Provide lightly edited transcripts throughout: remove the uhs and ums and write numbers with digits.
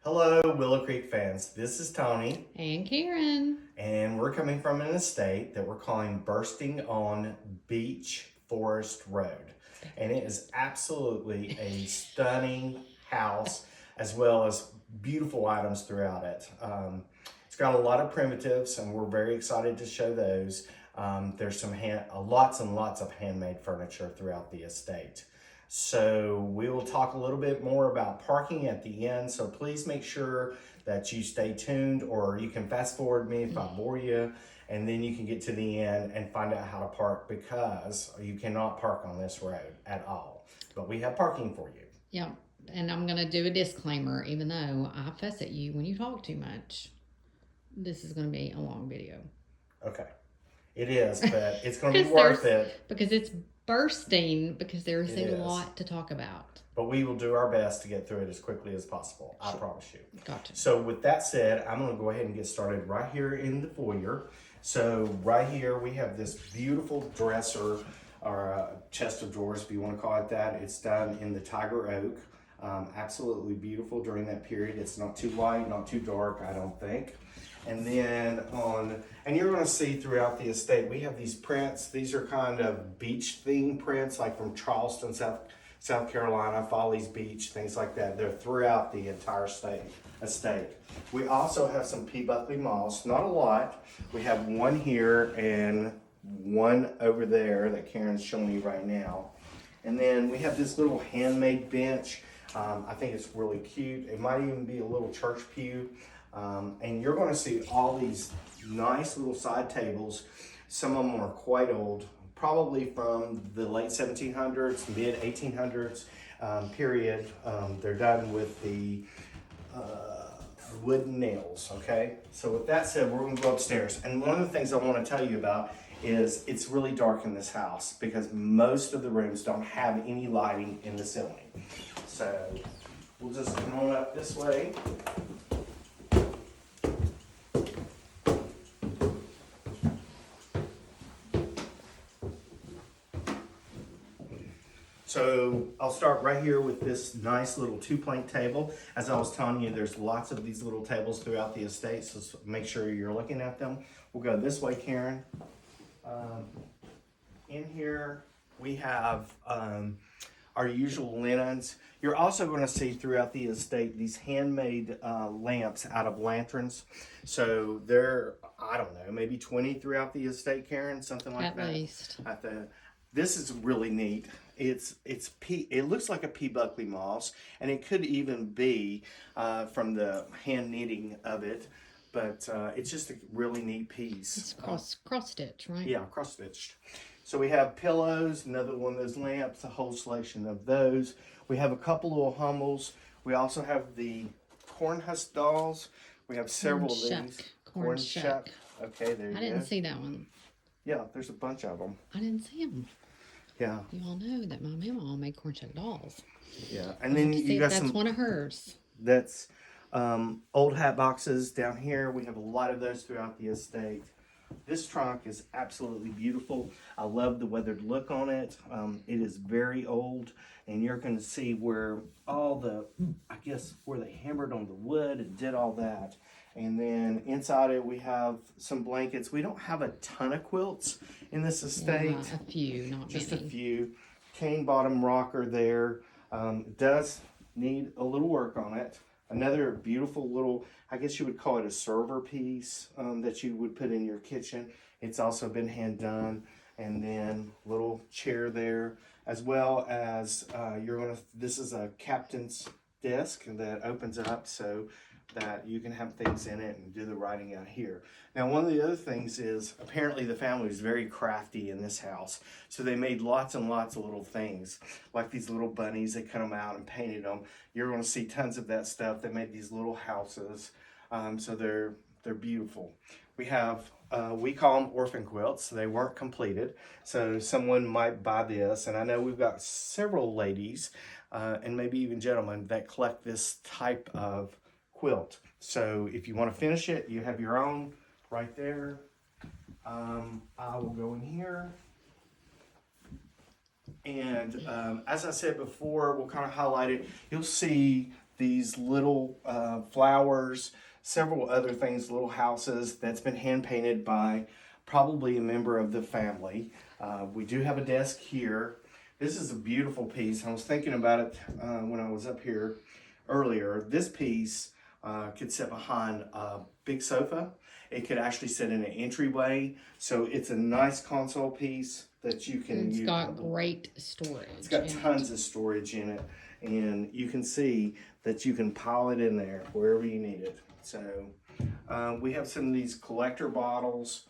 Hello, Willow Creek fans. This is Tony, And Karen. and we're coming from an estate that we're calling Bursting on Beech Forest Road. And it is absolutely a stunning house, as well as beautiful items throughout it. It's got a lot of primitives, and we're very excited to show those. There's some lots and lots of handmade furniture throughout the estate. So we will talk a little bit more about parking at the end. So please make sure that you stay tuned, or you can fast forward me if I bore you, and then you can get to the end and find out how to park, because you cannot park on this road at all. But we have parking for you. Yeah. And I'm going to do a disclaimer, even though I fuss at you when you talk too much. This is going to be a long video. Okay. It is, but it's going to be worth it. Because it's bursting, because there is It a is. lot to talk about. But we will do our best to get through it as quickly as possible. I promise you. Gotcha. So with that said, I'm going to go ahead and get started right here in the foyer. So right here we have this beautiful dresser, or chest of drawers, if you want to call it that. It's done in the tiger oak. Absolutely beautiful during that period. It's not too light, not too dark, I don't think. And then and you're going to see throughout the estate, we have these prints. These are kind of beach themed prints, like from Charleston, South Carolina, Follies Beach, things like that. They're throughout the entire estate. We also have some P. Buckley moss, not a lot. We have one here and one over there that Karen's showing you right now. And then we have this little handmade bench. I think it's really cute. It might even be a little church pew. And you're going to see all these nice little side tables. Some of them are quite old, probably from the late 1700s, mid 1800s period. They're done with the wooden nails, okay? So with that said, we're going to go upstairs. And one of the things I want to tell you about is it's really dark in this house, because most of the rooms don't have any lighting in the ceiling. So we'll just come on up this way. So I'll start right here with this nice little 2-plank table. As I was telling you, there's lots of these little tables throughout the estate, so make sure you're looking at them. We'll go this way, Karen. In here we have our usual linens. You're also going to see throughout the estate these handmade lamps out of lanterns. So they're, I don't know, maybe 20 throughout the estate, Karen, something like that. At least. This is really neat. It looks like a P. Buckley moss, and it could even be from the hand knitting of it, but it's just a really neat piece. It's cross stitch, right? Yeah, cross stitched. So we have pillows, another one of those lamps, a whole selection of those. We have a couple little Hummels. We also have the corn husk dolls. We have several of these. Corn shuck. Okay, there you go. I didn't see that one. Yeah, there's a bunch of them. I didn't see them. Yeah. You all know that my mama made corn shuck dolls. Yeah, and then you got that's one of hers. That's old hat boxes down here. We have a lot of those throughout the estate. This trunk is absolutely beautiful. I love the weathered look on it. It is very old, and you're going to see where all the, I guess, where they hammered on the wood and did all that. And then inside it, we have some blankets. We don't have a ton of quilts in this estate. Yeah, a few, not just many. a few. Cane bottom rocker there. It does need a little work on it. Another beautiful little, I guess you would call it a server piece that you would put in your kitchen. It's also been hand done. And then little chair there, as well as this is a captain's desk that opens up so that you can have things in it and do the writing out here. Now, one of the other things is apparently the family was very crafty in this house. So they made lots and lots of little things, like these little bunnies. They cut them out and painted them. You're going to see tons of that stuff. They made these little houses. So they're beautiful. We have, we call them orphan quilts. They weren't completed. So someone might buy this. And I know we've got several ladies and maybe even gentlemen that collect this type of quilt. So if you want to finish it, you have your own right there. I will go in here. And as I said before, we'll kind of highlight it. You'll see these little flowers, several other things, little houses that's been hand painted by probably a member of the family. We do have a desk here. This is a beautiful piece. I was thinking about it when I was up here earlier. This piece could sit behind a big sofa. It could actually sit in an entryway. So it's a nice console piece that you can use. It's got great storage. It's got tons of storage in it. And you can see that you can pile it in there wherever you need it. So we have some of these collector bottles.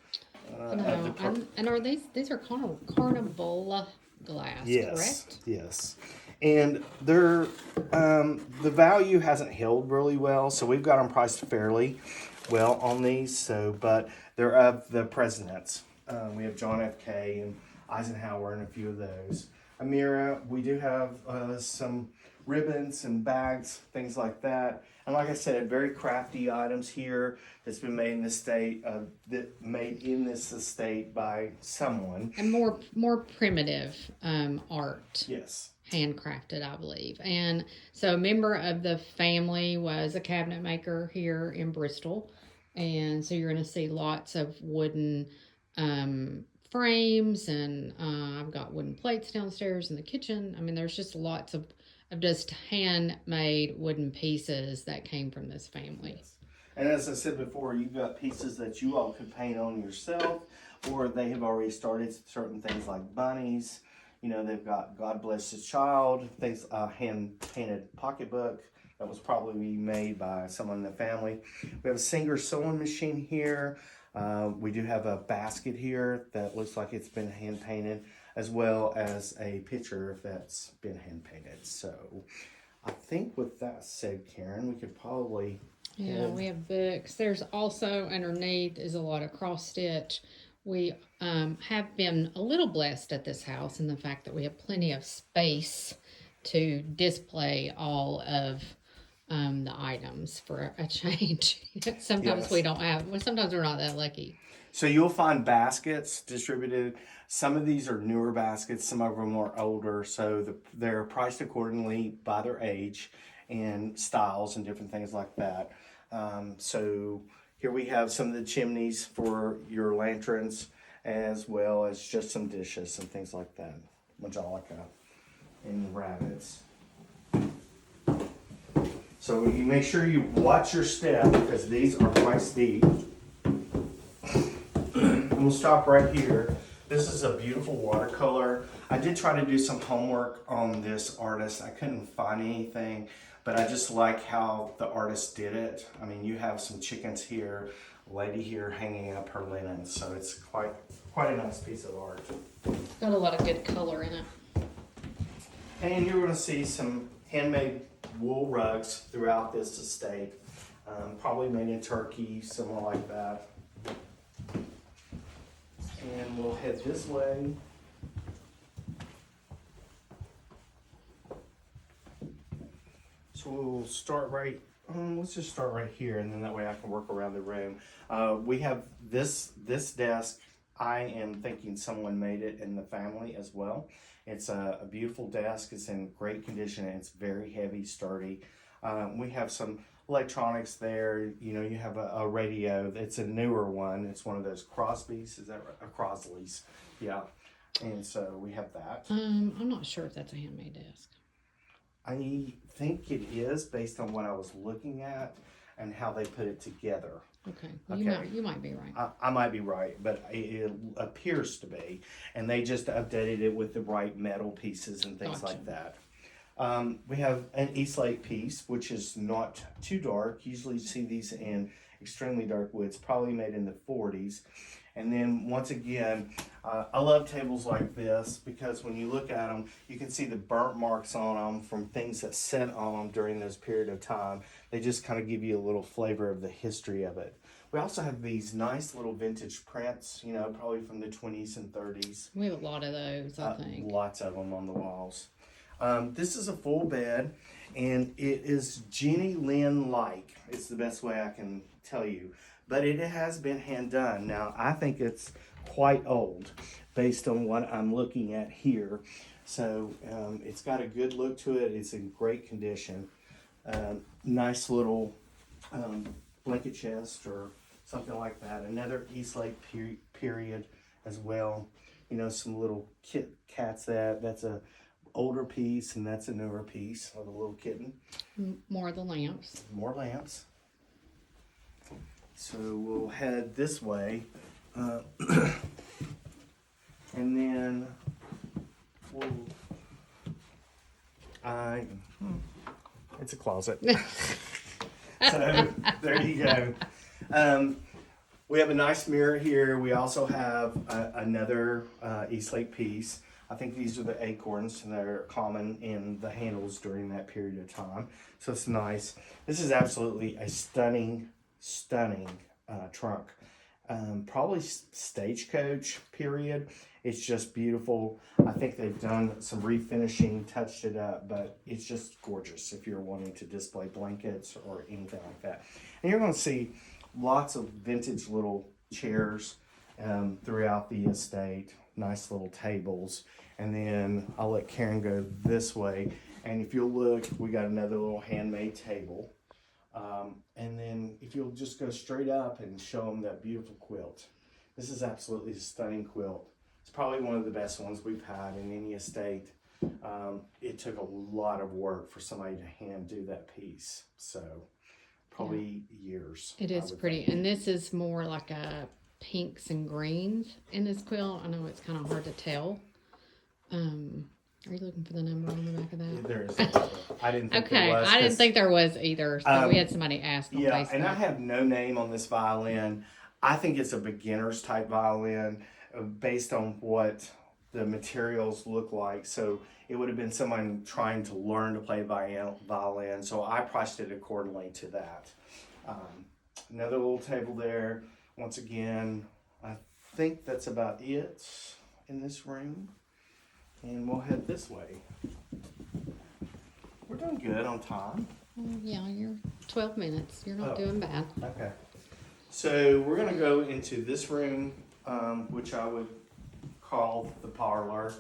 And are these are carnival glass, correct? Yes. And they're the value hasn't held really well, so we've got them priced fairly well on these. So, but they're of the presidents. We have John F.K. and Eisenhower and a few of those. Amira, we do have some ribbons and bags, things like that. And like I said, very crafty items here that's been made in this state, estate by someone. And more primitive art. Yes. Handcrafted, I believe. And so a member of the family was a cabinet maker here in Bristol. And so you're going to see lots of wooden frames, and I've got wooden plates downstairs in the kitchen. I mean, there's just lots of just handmade wooden pieces that came from this family. Yes. And as I said before, you've got pieces that you all could paint on yourself, or they have already started certain things like bunnies. You know, they've got God Bless His Child, things, hand-painted pocketbook that was probably made by someone in the family. We have a Singer sewing machine here. We do have a basket here that looks like it's been hand-painted, as well as a picture that's been hand-painted. So I think with that said, Karen, we could probably... Yeah, we have books. There's also underneath is a lot of cross stitch. We have been a little blessed at this house in the fact that we have plenty of space to display all of the items for a change. Sometimes we don't have, well, sometimes we're not that lucky. So you'll find baskets distributed. Some of these are newer baskets, some of them are older, so they're priced accordingly by their age and styles and different things like that. So here we have some of the chimneys for your lanterns, as well as just some dishes and things like that. Majolica and rabbits. So you make sure you watch your step because these are quite steep. And we'll stop right here. This is a beautiful watercolor. I did try to do some homework on this artist. I couldn't find anything, but I just like how the artist did it. I mean, you have some chickens here, a lady here hanging up her linen, so it's quite a nice piece of art. Got a lot of good color in it. And you're going to see some handmade wool rugs throughout this estate, probably made in Turkey, somewhere like that. And we'll head this way. So we'll start right, let's just start right here, and then that way I can work around the room. We have this desk. I am thinking someone made it in the family as well. It's a beautiful desk. It's in great condition, and it's very heavy, sturdy. We have some electronics there. You know, you have a radio. It's a newer one. It's one of those Crosby's. Is that right? Crosley's. Yeah. And so we have that. I'm not sure if that's a handmade desk. I think it is based on what I was looking at and how they put it together. Okay. Well, you might be right. I might be right, but it appears to be. And they just updated it with the right metal pieces and things like that. We have an E-slate piece, which is not too dark. Usually you see these in extremely dark woods, probably made in the 40s. And then once again, I love tables like this because when you look at them, you can see the burnt marks on them from things that set on them during this period of time. They just kind of give you a little flavor of the history of it. We also have these nice little vintage prints, you know, probably from the 20s and 30s. We have a lot of those, I think. Lots of them on the walls. This is a full bed, and it is Jenny Lynn-like. It's the best way I can tell you. But it has been hand done. Now, I think it's quite old based on what I'm looking at here. So it's got a good look to it. It's in great condition. Nice little blanket chest or something like that. Another Eastlake period as well. You know, some little cats. That's a older piece, and that's a newer piece of a little kitten. More of the lamps. More lamps. So we'll head this way, and then it's a closet. So there you go. We have a nice mirror here. We also have another Eastlake piece. I think these are the acorns that are common in the handles during that period of time. So it's nice. This is absolutely a stunning trunk. Probably stagecoach period. It's just beautiful. I think they've done some refinishing, touched it up, but it's just gorgeous if you're wanting to display blankets or anything like that. And you're going to see lots of vintage little chairs throughout the estate. Nice little tables. And then I'll let Karen go this way. And if you'll look, we got another little handmade table. And then if you'll just go straight up and show them that beautiful quilt. This is absolutely a stunning quilt. It's probably one of the best ones we've had in any estate. It took a lot of work for somebody to hand do that piece. So probably years. It is pretty. And this is more like a pinks and greens in this quilt. I know it's kind of hard to tell. Are you looking for the number on the back of that? There is. I didn't think Okay, there was. I didn't think there was either. So we had somebody ask on Facebook. And I have no name on this violin. I think it's a beginner's type violin based on what the materials look like. So it would have been someone trying to learn to play violin. So I priced it accordingly to that. Another little table there. Once again, I think that's about it in this room. And we'll head this way. We're doing good on time. Yeah, you're 12 minutes. You're not doing bad. Okay. So we're going to go into this room, which I would call the parlor.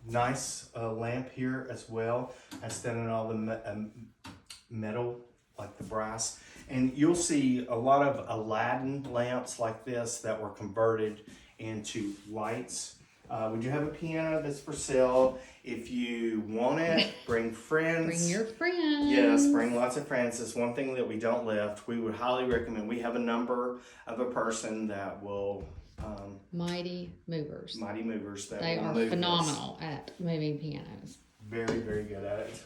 Nice lamp here as well. Instead of all the metal, like the brass. And you'll see a lot of Aladdin lamps like this that were converted into lights. We do have a piano that's for sale. If you want it, bring friends. Bring your friends. Yes, bring lots of friends. It's one thing that we don't lift. We would highly recommend. We have a number of a person that will... Mighty Movers. Mighty Movers. That they will are move phenomenal at moving pianos. Very, very good at it.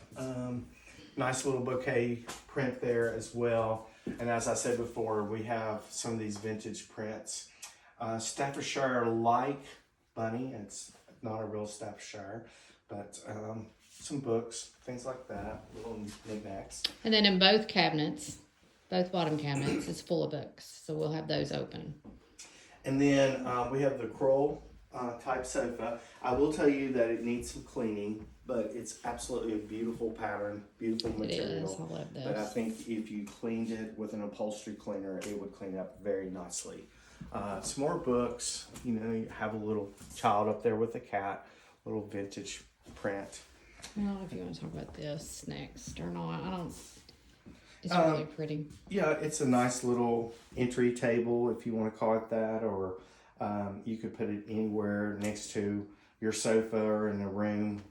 Nice little bouquet print there as well. And as I said before, we have some of these vintage prints. Staffordshire-like bunny. It's not a real Staffordshire, but some books, things like that, little knickknacks. And then in both cabinets, both bottom cabinets, is full of books. So we'll have those open. And then we have the Kroll type sofa. I will tell you that it needs some cleaning, but it's absolutely a beautiful pattern, beautiful material. It is. I love this. But I think if you cleaned it with an upholstery cleaner, it would clean up very nicely. Some more books. You know, you have a little child up there with a cat, little vintage print. I don't know if you want to talk about this next or not. I don't. It's really pretty. Yeah, it's a nice little entry table, if you want to call it that, or you could put it anywhere next to your sofa or in a room.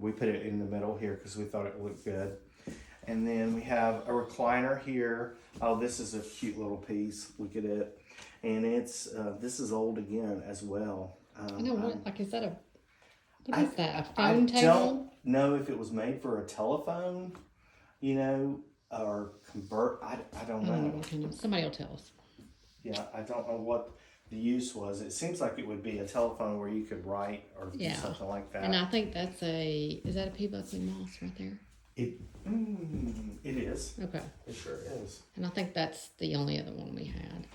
We put it in the middle here because we thought it looked good. And then we have a recliner here. Oh, this is a cute little piece. Look at it. And it's this is old again as well. I know what, like, is that what is that? A phone table? I don't know if it was made for a telephone, you know, or convert. I don't know. I don't know what kind of, somebody will tell us. Yeah, I don't know what the use was. It seems like it would be a telephone where you could write or do something like that. And I think that's is that a P. Buckley Moss right there? It is. Okay. It sure is. And I think that's the only other one we had.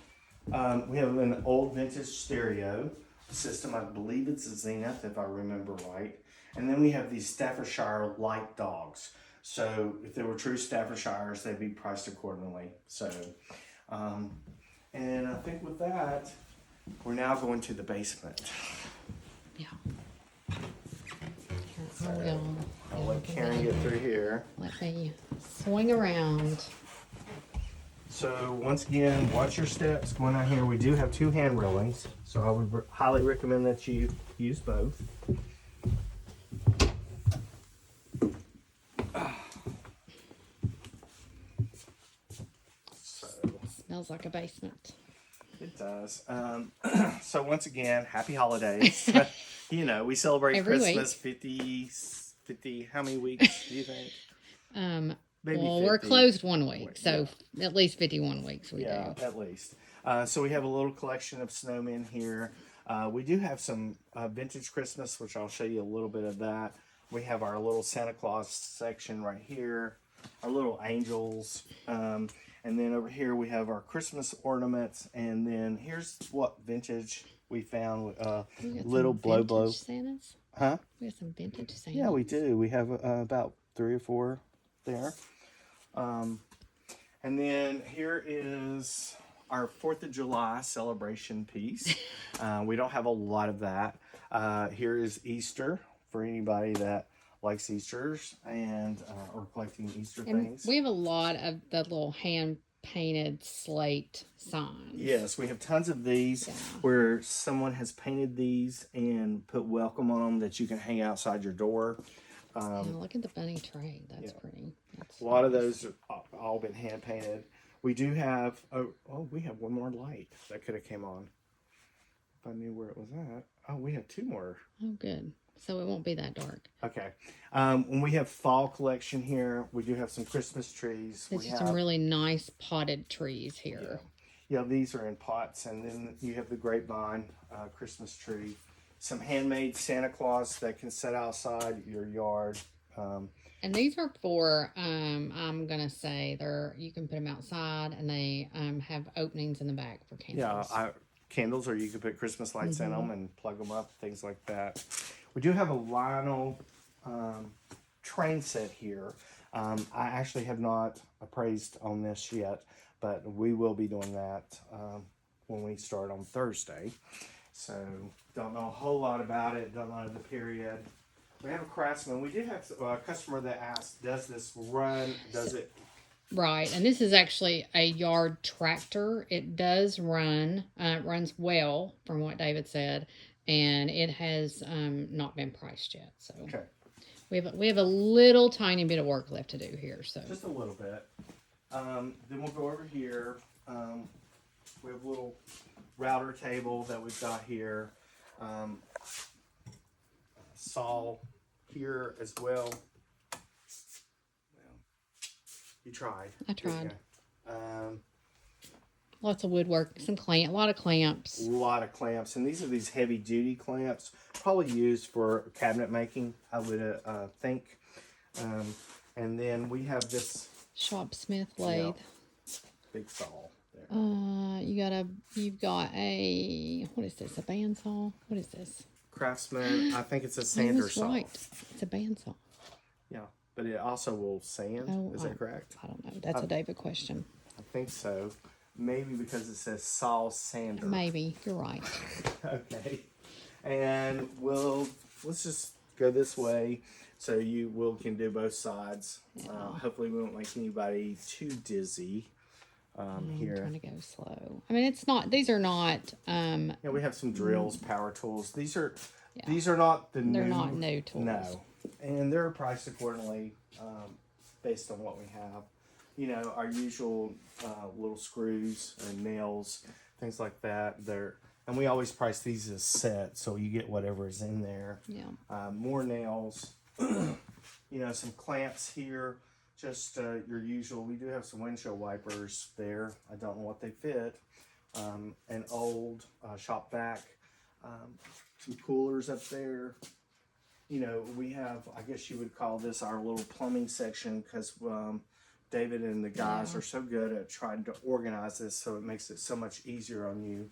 We have an old vintage stereo system. I believe it's a Zenith, if I remember right. And then we have these Staffordshire light dogs. So if they were true Staffordshires, they'd be priced accordingly. So, and I think with that, we're now going to the basement. Yeah. Hold on. I'll let Karen get through here. Let me swing around. So once again, watch your steps going out here. We do have 2 hand railings, so I would highly recommend that you use both. Smells like a basement. It does. So once again, happy holidays. You know, we celebrate Every Christmas 50, how many weeks do you think? Maybe Well, 50. we're closed 1 week, so at least 51 weeks we do. At least. So we have a little collection of snowmen here. We do have some vintage Christmas, which I'll show you a little bit of that. We have our little Santa Claus section right here, our little angels. And then over here we have our Christmas ornaments. And then here's what vintage we found. We got Little some blow blow. vintage Santas. Huh? We got some vintage Santas. Yeah, we do. We have about 3 or 4 there. And then here is our 4th of July celebration piece. We don't have a lot of that. Here is Easter for anybody that likes Easters and or collecting Easter things. We have a lot of the little hand painted slate signs. Yes, we have tons of these where someone has painted these and put welcome on them that you can hang outside your door. Look at the bunny tray. That's pretty. That's a lot of those have all been hand painted. We do have, we have one more light that could have came on. If I knew where it was at. Oh, we have 2 more. Oh, good. So it won't be that dark. Okay. When we have fall collection here, we do have some Christmas trees. There's some really nice potted trees here. Yeah, these are in pots. And then you have the grapevine Christmas tree. Some handmade Santa Claus that can set outside your yard. And these are for, I'm going to say, you can put them outside, and they have openings in the back for candles. Yeah, candles, or you could put Christmas lights in them and plug them up, things like that. We do have a Lionel train set here. I actually have not appraised on this yet, but we will be doing that when we start on Thursday. So, don't know a whole lot about it, don't know the period. We have a craftsman. We did have a customer that asked, does this run, does it? Right, and this is actually a yard tractor. It does run, it runs well, from what David said, and it has not been priced yet. So Okay. we have a little tiny bit of work left to do here. So just a little bit. Then we'll go over here. We have a little router table that we've got here. Saw here as well. You tried. I tried. Yeah. Lots of woodwork, a lot of clamps. A lot of clamps, and these are these heavy duty clamps, probably used for cabinet making, I would think. And then we have this Shop Smith lathe. big saw there. You've got a, what is this? A bandsaw? What is this? Craftsman. I think it's a sander saw. Right. It's a bandsaw. Yeah, but it also will sand. Oh, Is that correct? I don't know. That's a David question. I think so. Maybe because it says saw sander. Maybe. You're right. Okay. And let's just go this way so you can do both sides. Yeah. Hopefully we won't make anybody too dizzy here. I'm trying to go slow. I mean, these are not. Yeah, we have some drills, power tools. These are not the new. They're not new tools. No. And they're priced accordingly based on what we have. You know, our usual little screws and nails, things like that. And we always price these as set, so you get whatever is in there. Yeah. More nails. Some clamps here. Just your usual. We do have some windshield wipers there. I don't know what they fit. An old shop vac. Some coolers up there. We have, I guess you would call this our little plumbing section, because David and the guys are so good at trying to organize this, so it makes it so much easier on you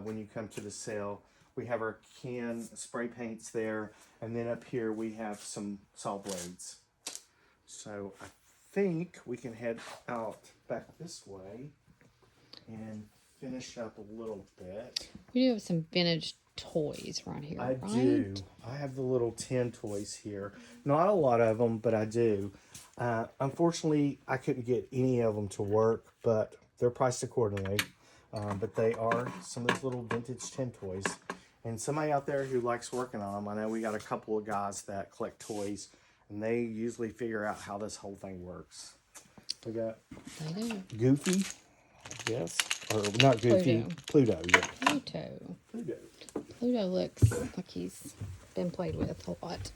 when you come to the sale. We have our can spray paints there, and then up here we have some saw blades. So I think we can head out back this way and finish up a little bit. We do have some vintage toys right here, I right? do. I have the little tin toys here. Not a lot of them, but I do. Unfortunately, I couldn't get any of them to work, but they're priced accordingly. But they are some of those little vintage tin toys. And somebody out there who likes working on them, I know we got a couple of guys that collect toys, and they usually figure out how this whole thing works. We got They do. Goofy, I guess, or not Goofy, Pluto. Yeah. Pluto. Pluto. Pluto looks like he's been played with a lot.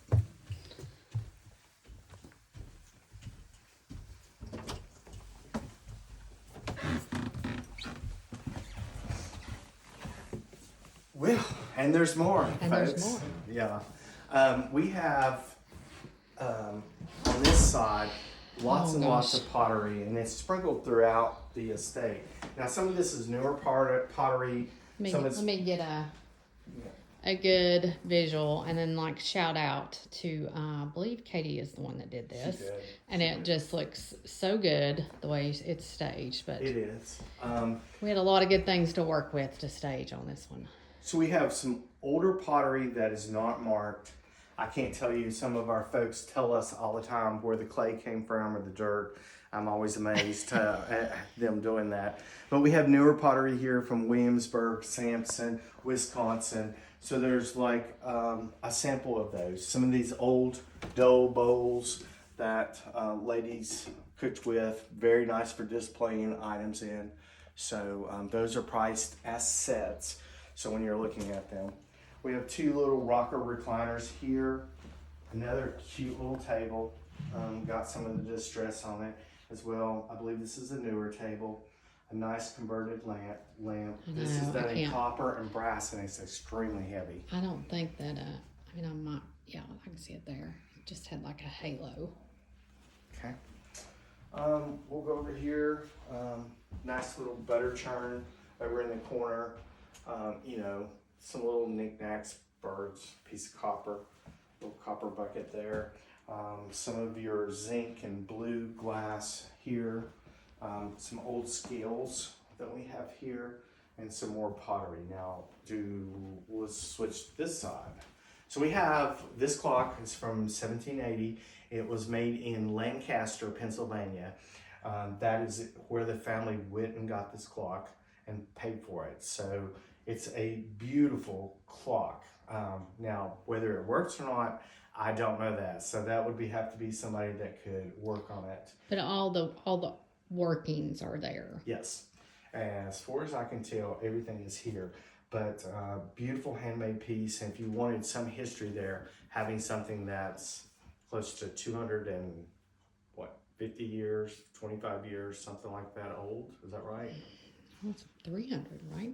Well, and there's more, And folks. there's more. Yeah. We have on this side lots Oh, and lots gosh. of pottery, and it's sprinkled throughout the estate. Now, some of this is newer pottery. Some Let is me get a good visual, and then like shout out to I believe Katie is the one that did this, did. and it just looks so good the way it's staged. But It is. we had a lot of good things to work with to stage on this one. So we have some older pottery that is not marked. I can't tell you, some of our folks tell us all the time where the clay came from or the dirt. I'm always amazed at them doing that. But we have newer pottery here from Williamsburg, Sampson, Wisconsin. So there's like a sample of those. Some of these old dough bowls that ladies cooked with, very nice for displaying items in. So those are priced as sets. So when you're looking at them, we have two little rocker recliners here. Another cute little table. Got some of the distress on it as well. I believe this is a newer table. A nice converted lamp. This is done in copper and brass, and it's extremely heavy. I don't think that. I mean, I might. Yeah, I can see it there. It just had like a halo. Okay. We'll go over here. Nice little butter churn over in the corner. You know, some little knickknacks, birds, piece of copper, little copper bucket there. Some of your zinc and blue glass here. Some old scales that we have here, and some more pottery. Now, let's switch this side. So we have this clock. It's from 1780. It was made in Lancaster, Pennsylvania. That is where the family went and got this clock and paid for it. So it's a beautiful clock. Now, whether it works or not, I don't know that. So that would have to be somebody that could work on it. But all the workings are there. Yes. As far as I can tell, everything is here. But beautiful handmade piece. And if you wanted some history there, having something that's close to 50 years, 25 years, something like that old. Is that right? Oh, it's 300, right?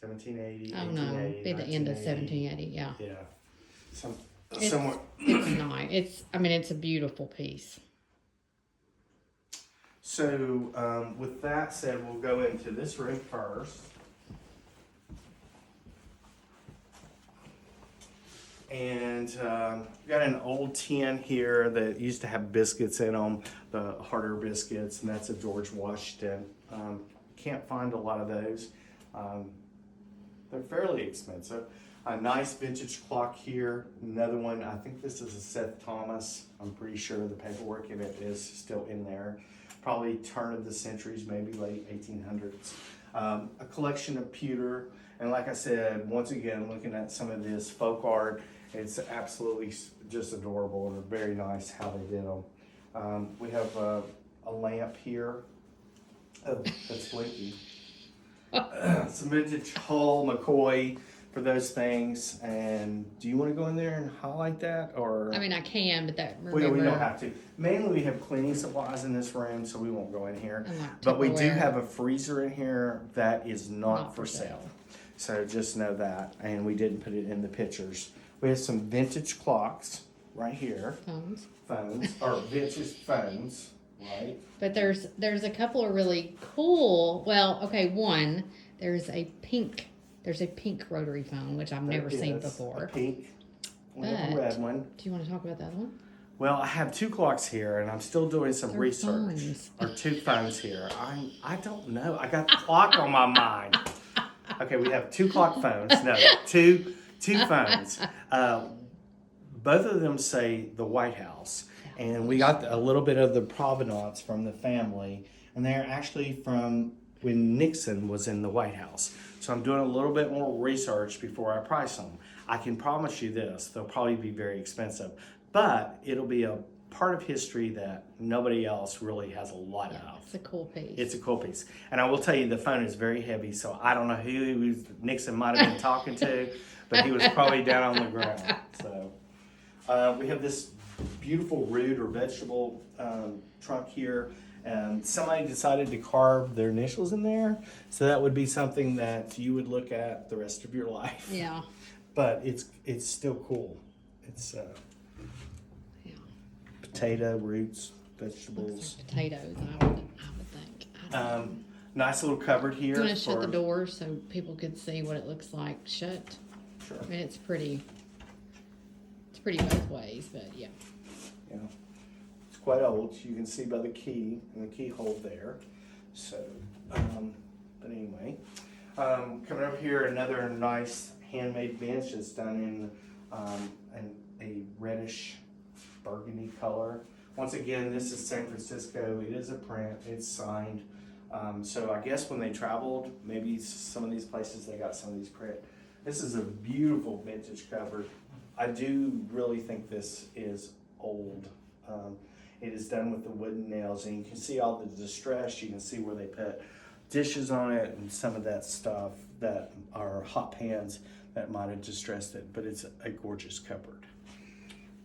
1780, Oh no, 1880, be the end of 1780. Yeah. Yeah. It's Somewhere. nice. It's a beautiful piece. So with that said, we'll go into this room first. And got an old tin here that used to have biscuits in them, the harder biscuits, and that's a George Washington. Can't find a lot of those. They're fairly expensive. A nice vintage clock here. Another one, I think this is a Seth Thomas. I'm pretty sure the paperwork in it is still in there. Probably turn of the centuries, maybe late 1800s. A collection of pewter. And like I said, once again, looking at some of this folk art, it's absolutely just adorable and very nice how they did them. We have a lamp here that's blinky. Some vintage Hull, McCoy for those things. And do you want to go in there and highlight that, or? I mean, I can, but that We don't have to. Mainly, we have cleaning supplies in this room, so we won't go in here. But we do Tupperware. have a freezer in here that is not for sale. So just know that, and we didn't put it in the pictures. We have some vintage clocks right here. Phones, or vintage phones, right? But there's a couple of really cool. Well, okay, one there's a pink rotary phone which I've never seen before. A pink. We have a red one. Do you want to talk about the other one? Well, I have two clocks here, and I'm still doing some They're research. phones. Or two phones here. I don't know. I got the clock on my mind. Okay, we have 2 clock phones. No, two phones. Both of them say the White House, and we got a little bit of the provenance from the family, and they're actually from when Nixon was in the White House. So I'm doing a little bit more research before I price them. I can promise you this: they'll probably be very expensive, but it'll be a part of history that nobody else really has a lot of. It's a cool piece. It's a cool piece. And I will tell you, the phone is very heavy, so I don't know who Nixon might have been talking to, but he was probably down on the ground. So we have this beautiful root or vegetable trunk here, and somebody decided to carve their initials in there, so that would be something that you would look at the rest of your life. Yeah. But it's still cool. It's potato, roots, vegetables. Like potatoes, I would think. Nice little cupboard here. You want to shut the door so people could see what it looks like shut? Sure. I mean, it's pretty both ways, but yeah. Yeah. It's quite old. You can see by the key and the keyhole there. So, but anyway, coming over here, another nice handmade bench that's done in a reddish burgundy color. Once again, this is San Francisco. It is a print. It's signed. So I guess when they traveled, maybe some of these places they got some of these print. This is a beautiful vintage cupboard. I do really think this is old. It is done with the wooden nails, and you can see all the distress. You can see where they put dishes on it and some of that stuff that are hot pans that might have distressed it, but it's a gorgeous cupboard.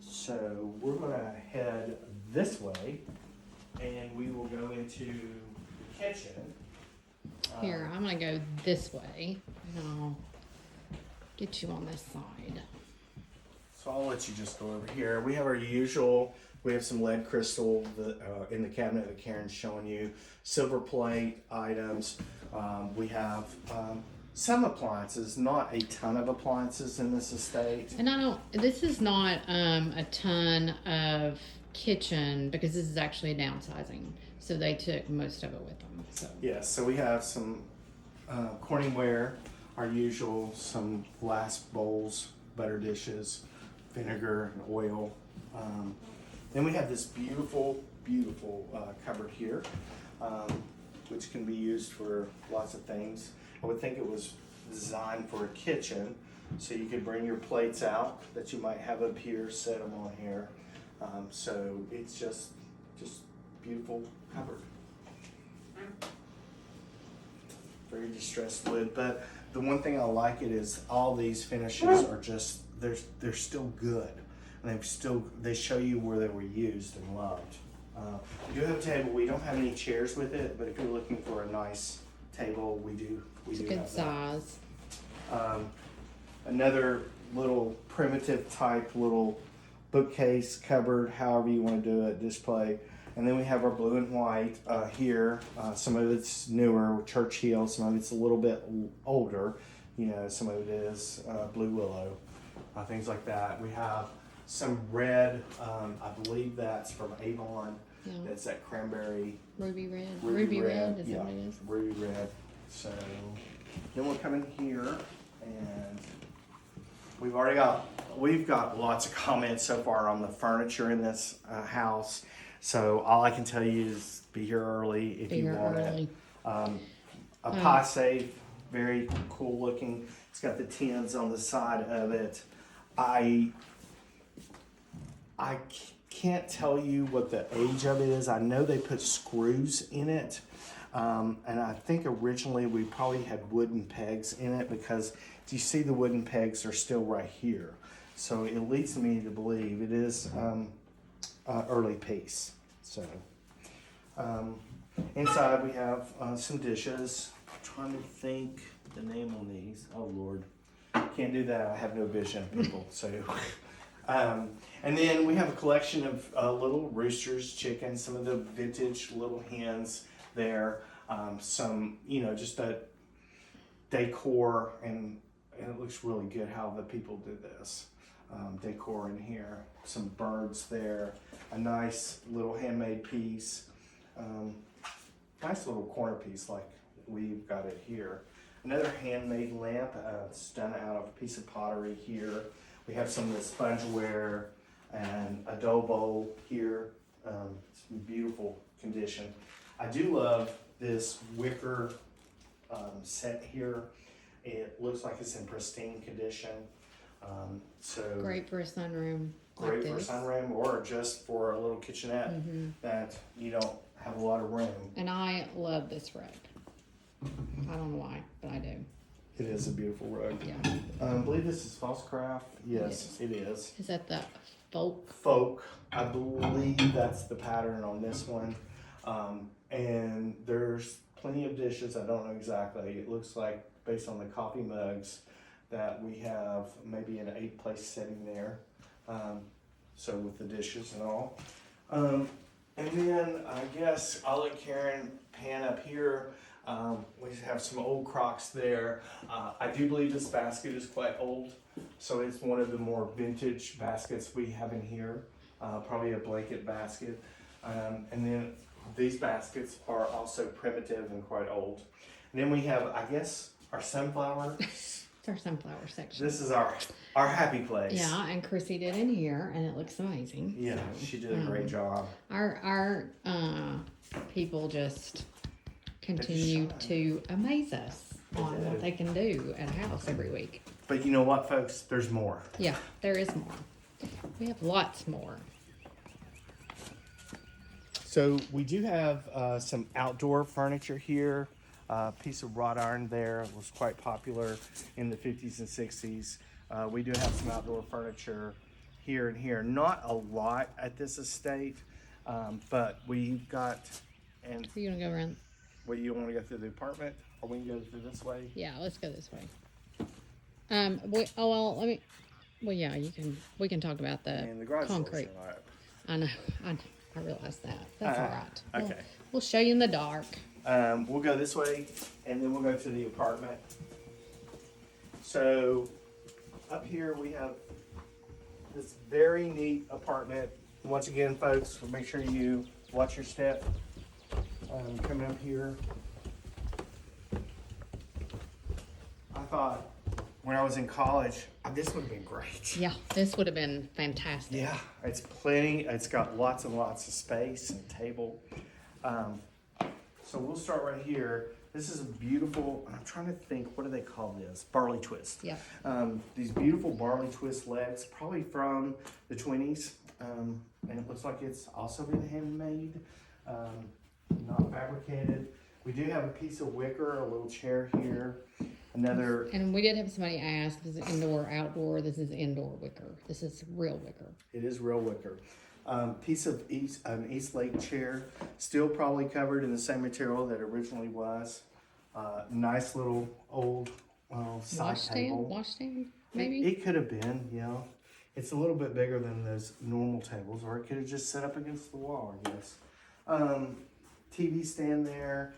So we're gonna head this way, and we will go into the kitchen. Here, I'm gonna go this way, and I'll get you on this side. So I'll let you just go over here. We have our usual, we have some lead crystal in the cabinet that Karen's showing you, silver plate items. We have some appliances, not a ton of appliances in this estate. And this is not a ton of kitchen, because this is actually a downsizing. So they took most of it with them. So Yes, so we have some Corningware, our usual, some glass bowls, butter dishes, vinegar and oil. Then we have this beautiful cupboard here, which can be used for lots of things. I would think it was designed for a kitchen, so you could bring your plates out that you might have up here, set them on here. So it's just beautiful cupboard. Very distressed wood, but the one thing I like it is all these finishes are just they're still good, and they show you where they were used and loved. We do have a table. We don't have any chairs with it, but if you're looking for a nice table, we do. it's a have good that. size. Another little primitive type little bookcase, cupboard, however you want to do it, display. And then we have our blue and white here. Some of it's newer, Churchill. Some of it's a little bit older. You know, some of it is blue willow, things like that. We have some red. I believe that's from Avon. Yeah. That's that cranberry. Ruby red. Ruby red is yeah, that what it is? ruby red. So then we'll come in here, and we've got lots of comments so far on the furniture in this house. So all I can tell you is be here early if Be you here want early. it. A pie safe, very cool looking. It's got the tins on the side of it. I can't tell you what the age of it is. I know they put screws in it. And I think originally we probably had wooden pegs in it, because you see the wooden pegs are still right here. So it leads me to believe it is early piece. So inside we have some dishes. I'm trying to think the name on these. Oh Lord, can't do that. I have no vision, people. So. And then we have a collection of little roosters, chickens, some of the vintage little hens there. Some, just a decor, and it looks really good how the people did this. Decor in here, some birds there, a nice little handmade piece, nice little corner piece like we've got it here. Another handmade lamp. It's done out of a piece of pottery here. We have some of the spongeware and a dough bowl here. It's in beautiful condition. I do love this wicker set here. It looks like it's in pristine condition. So Great for a sunroom. great like for a this. sunroom or just for a little kitchenette that you don't have a lot of room. And I love this rug. I don't know why, but I do. It is a beautiful rug. Yeah. I believe this is false craft. Yes, it is. Is that the folk? Folk. I believe that's the pattern on this one. And there's plenty of dishes. I don't know exactly. It looks like based on the coffee mugs that we have maybe an 8-place setting there. So with the dishes and all. And then I guess I'll let Karen pan up here. We have some old Crocs there. I do believe this basket is quite old. So it's one of the more vintage baskets we have in here. Probably a blanket basket. And then these baskets are also primitive and quite old. And then we have, I guess, our sunflower. It's our sunflower section. This is our happy place. Yeah, and Chrissy did in here, and it looks amazing. Yeah, she did a great job. Our people just continue to amaze us on what they can do at a house every week. But you know what, folks? There's more. Yeah, there is more. We have lots more. So we do have some outdoor furniture here. A piece of wrought iron there was quite popular in the 50s and 60s. We do have some outdoor furniture here and here. Not a lot at this estate, but we've got, and So you want to go around? what, you want to go through the apartment or we can go through this way? Yeah, let's go this way. Well, yeah, we can talk about the And the garage concrete. doors are up. I know, I realize that. That's all right. Okay. We'll show you in the dark. We'll go this way, and then we'll go to the apartment. So, up here we have this very neat apartment. Once again, folks, make sure you watch your step. Coming up here. I thought when I was in college, this would have been great. Yeah, this would have been fantastic. Yeah, it's plenty. It's got lots and lots of space and table. So we'll start right here. This is a beautiful, I'm trying to think, what do they call this? Barley twist. Yeah. These beautiful barley twist legs, probably from the 20s. And it looks like it's also been handmade, not fabricated. We do have a piece of wicker, a little chair here. Another. And we did have somebody ask, is it indoor, outdoor? This is indoor wicker. This is real wicker. It is real wicker. Piece of an East Lake chair, still probably covered in the same material that originally was. Nice little old side table. Washstand, maybe? It could have been, yeah. It's a little bit bigger than those normal tables, or it could have just set up against the wall, I guess. TV stand there,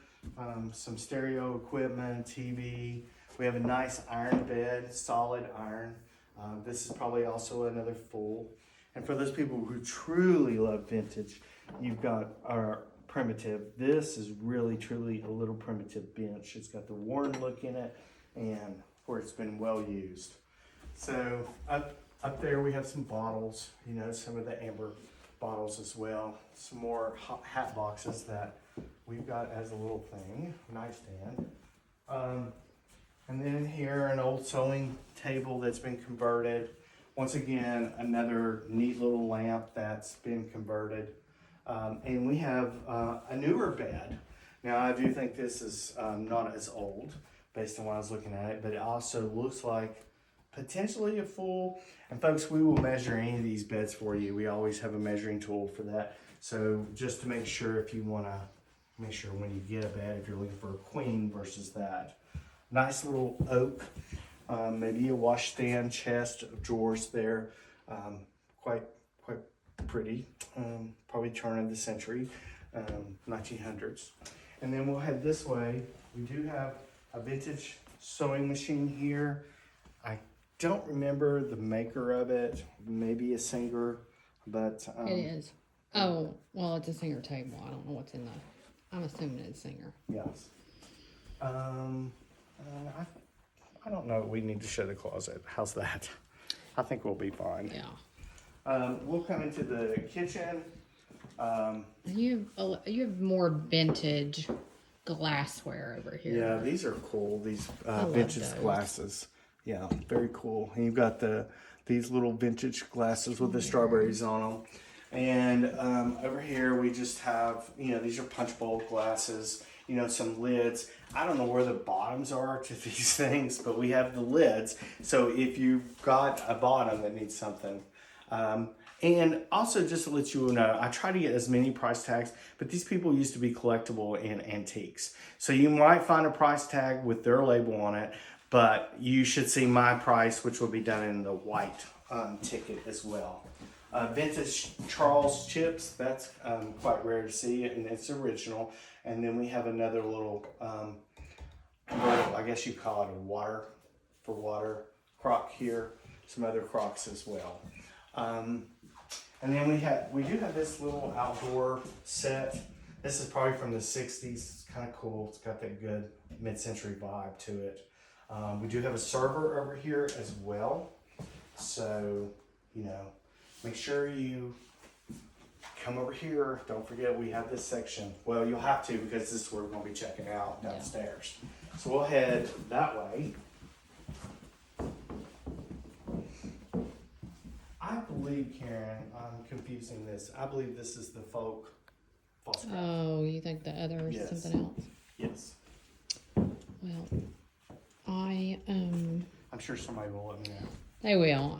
some stereo equipment, TV. We have a nice iron bed, solid iron. This is probably also another full. And for those people who truly love vintage, you've got our primitive. This is really, truly a little primitive bench. It's got the worn look in it, and where it's been well used. So up there we have some bottles, you know, some of the amber bottles as well. Some more hat boxes that we've got as a little thing, nightstand. And then here an old sewing table that's been converted. Once again, another neat little lamp that's been converted. And we have a newer bed. Now I do think this is not as old based on what I was looking at it, but it also looks like potentially a full, and folks, we will measure any of these beds for you. We always have a measuring tool for that. So just to make sure, if you wanna make sure when you get a bed, if you're looking for a queen versus that. Nice little oak, maybe a washstand, chest of drawers there. Quite pretty, probably turn of the century, 1900s. And then we'll head this way. We do have a vintage sewing machine here. I don't remember the maker of it, maybe a Singer, but It is. Oh, well, it's a Singer table. I don't know what's in the, I'm assuming it's Singer. yes. I don't know. We need to show the closet. How's that? I think we'll be fine. Yeah. We'll come into the kitchen. You have more vintage glassware over here. Yeah, these are cool. These love vintage those. glasses. Yeah, very cool. And you've got these little vintage glasses with the strawberries on them. And over here we just have, these are punch bowl glasses, some lids. I don't know where the bottoms are to these things, but we have the lids. So if you've got a bottom that needs something. And also just to let you know, I try to get as many price tags, but these people used to be collectible in antiques. So you might find a price tag with their label on it, but you should see my price, which will be done in the white ticket as well. Vintage Charles chips, that's quite rare to see, and it's original. And then we have another little, I guess you call it a water crock here. Some other crocks as well. And then we do have this little outdoor set. This is probably from the 60s. It's kind of cool. It's got that good mid-century vibe to it. We do have a server over here as well. So, make sure you come over here. Don't forget we have this section. Well, you'll have to because this is where we're going to be checking out downstairs. So we'll head that way. I believe, Karen, I'm confusing this. I believe this is the false ground. Oh, you think the other is something else? Yes. Well, I'm sure somebody will let me know. they will.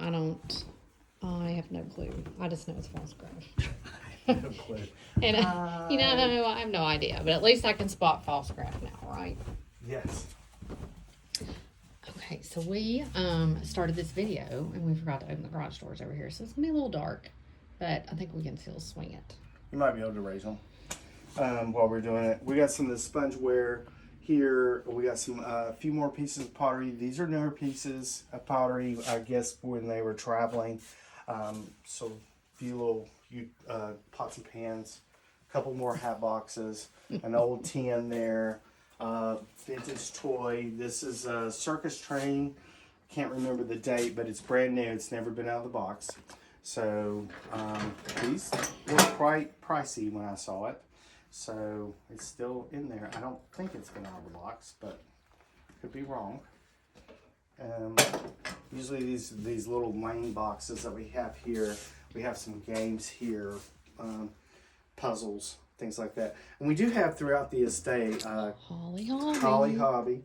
I have no clue. I just know it's false growth. No clue. And I have no idea, but at least I can spot false graph now, right? Yes. Okay, so we started this video and we forgot to open the garage doors over here, so it's gonna be a little dark, but I think we can still swing it. You might be able to raise them while we're doing it. We got some of the spongeware here. We got some a few more pieces of pottery. These are newer pieces of pottery, I guess, when they were traveling. So a few little pots and pans, a couple more hat boxes, an old tin there. Vintage toy. This is a circus train. Can't remember the date, but it's brand new. It's never been out of the box. So these were quite pricey when I saw it. So it's still in there. I don't think it's been out of the box, but could be wrong. Usually these little main boxes that we have here, we have some games here, puzzles, things like that. And we do have throughout the estate Holly Hobby.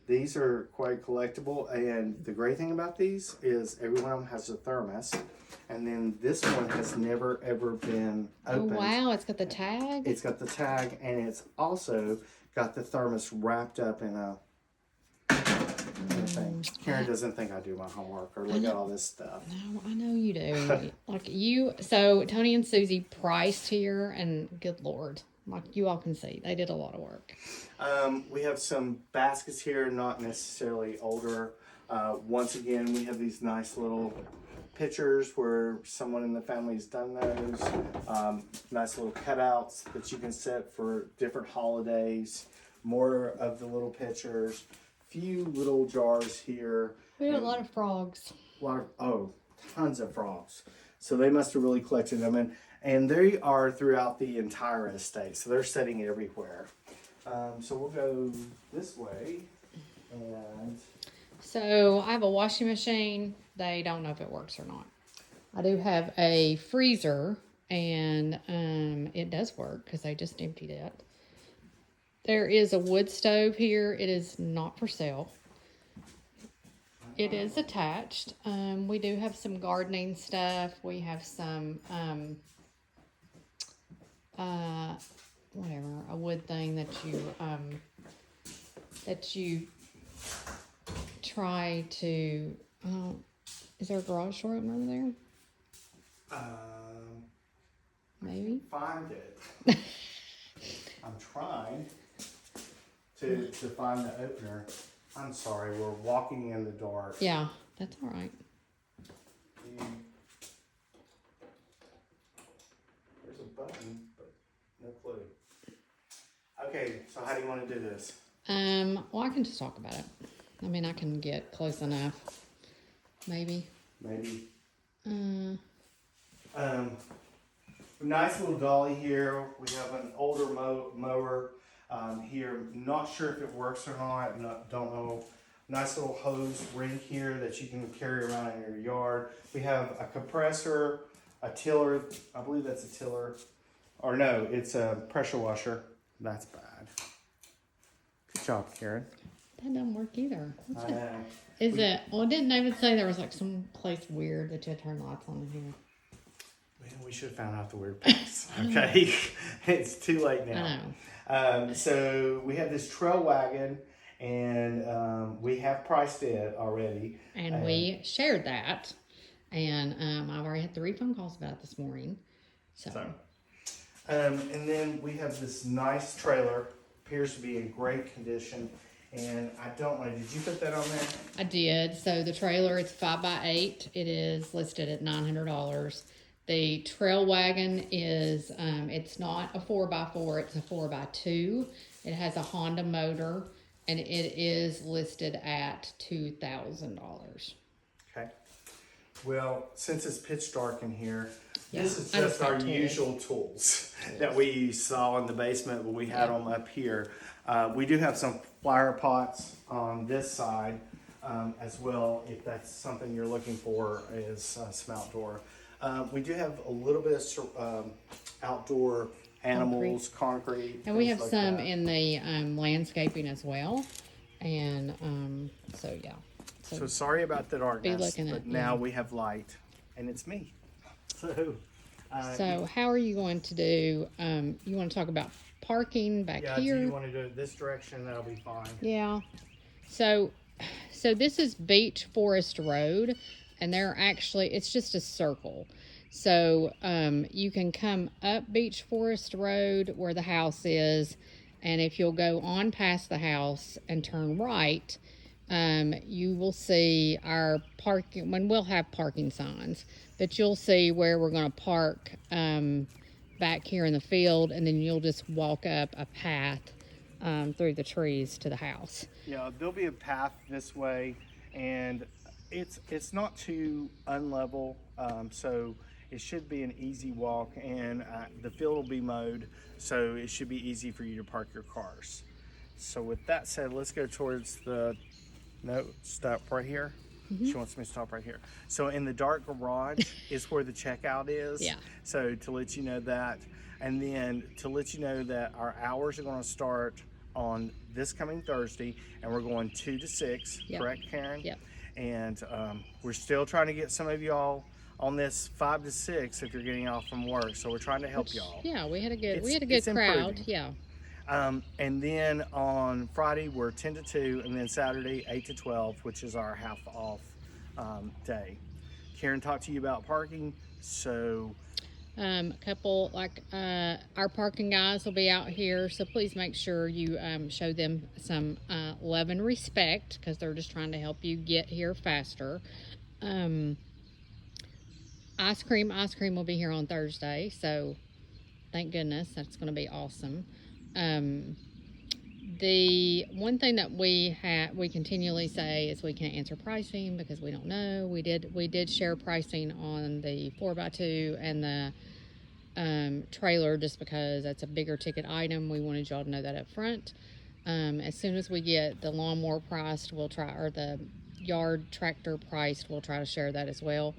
These are quite collectible, and the great thing about these is every one of them has a thermos, and then this one has never ever been opened. Oh wow, it's got the tag? It's got the tag, and it's also got the thermos wrapped up in a thing. Karen doesn't think I do my homework or look at all this stuff. No, I know you do. So Tony and Susie priced here, and good Lord, like you all can see, they did a lot of work. We have some baskets here, not necessarily older. Once again, we have these nice little pictures where someone in the family's done those. Nice little cutouts that you can set for different holidays. More of the little pictures. Few little jars here. We have a lot of frogs. Tons of frogs. So they must have really collected them, and they are throughout the entire estate. So they're setting everywhere. So we'll go this way, and so I have a washing machine. They don't know if it works or not. I do have a freezer, and it does work because I just emptied it. There is a wood stove here. It is not for sale. It is attached. We do have some gardening stuff. We have some, whatever, a wood thing that you try to, is there a garage door opener over there? Maybe? Find it. I'm trying to find the opener. I'm sorry, we're walking in the dark. Yeah, that's all right. There's a button, but no clue. Okay, so how do you want to do this? Well, I can just talk about it. I mean, I can get close enough. Maybe. Maybe. Uh, Nice little dolly here. We have an older mower here. Not sure if it works or not. Don't know. Nice little hose ring here that you can carry around in your yard. We have a compressor, a tiller. I believe that's a tiller. Or no, it's a pressure washer. That's bad. Good job, Karen. that doesn't work either. I know. Is it? Well, it didn't even say there was like some place weird that you had to turn lights on in here. Man, we should have found out the weird place. Okay, it's too late now. I know. So we have this trail wagon, and we have priced it already. And we shared that. And I've already had 3 phone calls about it this morning. So. And then we have this nice trailer, appears to be in great condition. And I don't know, did you put that on there? I did. So the trailer, it's 5x8. It is listed at $900. The trail wagon is, it's not a 4x4, it's a 4x2. It has a Honda motor, and it is listed at $2,000. Okay. Well, since it's pitch dark in here, Yeah, this is I just our got tools. usual tools that we saw in the basement, but we had them up here. We do have some flower pots on this side as well, if that's something you're looking for, is some outdoor. We do have a little bit of outdoor animals, concrete. And we things have like some that. in the landscaping as well. And so, yeah. So sorry about the darkness, looking but at- now yeah. we have light, and it's me. So, So how are you going to do, you want to talk about parking back yeah, here? do you want to do it this direction? That'll be fine. Yeah. So this is Beech Forest Road, and they're actually, it's just a circle. So you can come up Beech Forest Road where the house is, and if you'll go on past the house and turn right, you will see our parking, when we'll have parking signs, but you'll see where we're going to park back here in the field, and then you'll just walk up a path through the trees to the house. Yeah, there'll be a path this way, and it's not too unlevel, so it should be an easy walk, and the field will be mowed, so it should be easy for you to park your cars. So with that said, let's go towards stop right here. She wants me to stop right here. So in the dark garage is where the checkout is. Yeah. So to let you know that, and then to let you know that our hours are going to start on this coming Thursday, and we're going 2 to 6. Yep. Correct, Karen? Yep. And we're still trying to get some of y'all on this 5 to 6 if you're getting off from work. So we're trying to help y'all. Yeah, we had a good It's crowd. improving. Yeah. And then on Friday we're 10 to 2, and then Saturday 8 to 12, which is our half off day. Karen talked to you about parking, so Couple like our parking guys will be out here, so please make sure you show them some love and respect, because they're just trying to help you get here faster. Ice cream will be here on Thursday, so thank goodness, that's going to be awesome. The one thing that we continually say is we can't answer pricing because we don't know. We did share pricing on the 4x2 and the trailer just because that's a bigger ticket item. We wanted y'all to know that up front. As soon as we get the lawnmower priced, we'll try, or the yard tractor priced, we'll try to share that as well.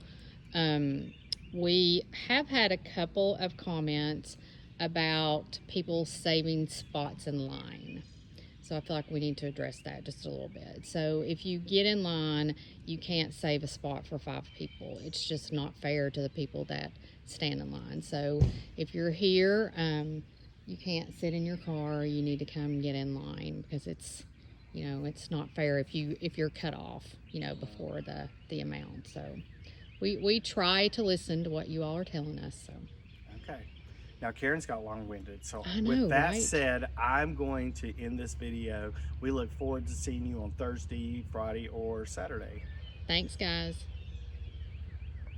We have had a couple of comments about people saving spots in line. So I feel like we need to address that just a little bit. So if you get in line, you can't save a spot for 5 people. It's just not fair to the people that stand in line. So if you're here, you can't sit in your car. You need to come and get in line, because it's not fair if you're cut off, before the amount. So we try to listen to what you all are telling us. So. okay. Now Karen's got long-winded, so I know, with that right? said, I'm going to end this video. We look forward to seeing you on Thursday, Friday, or Saturday. Thanks, guys.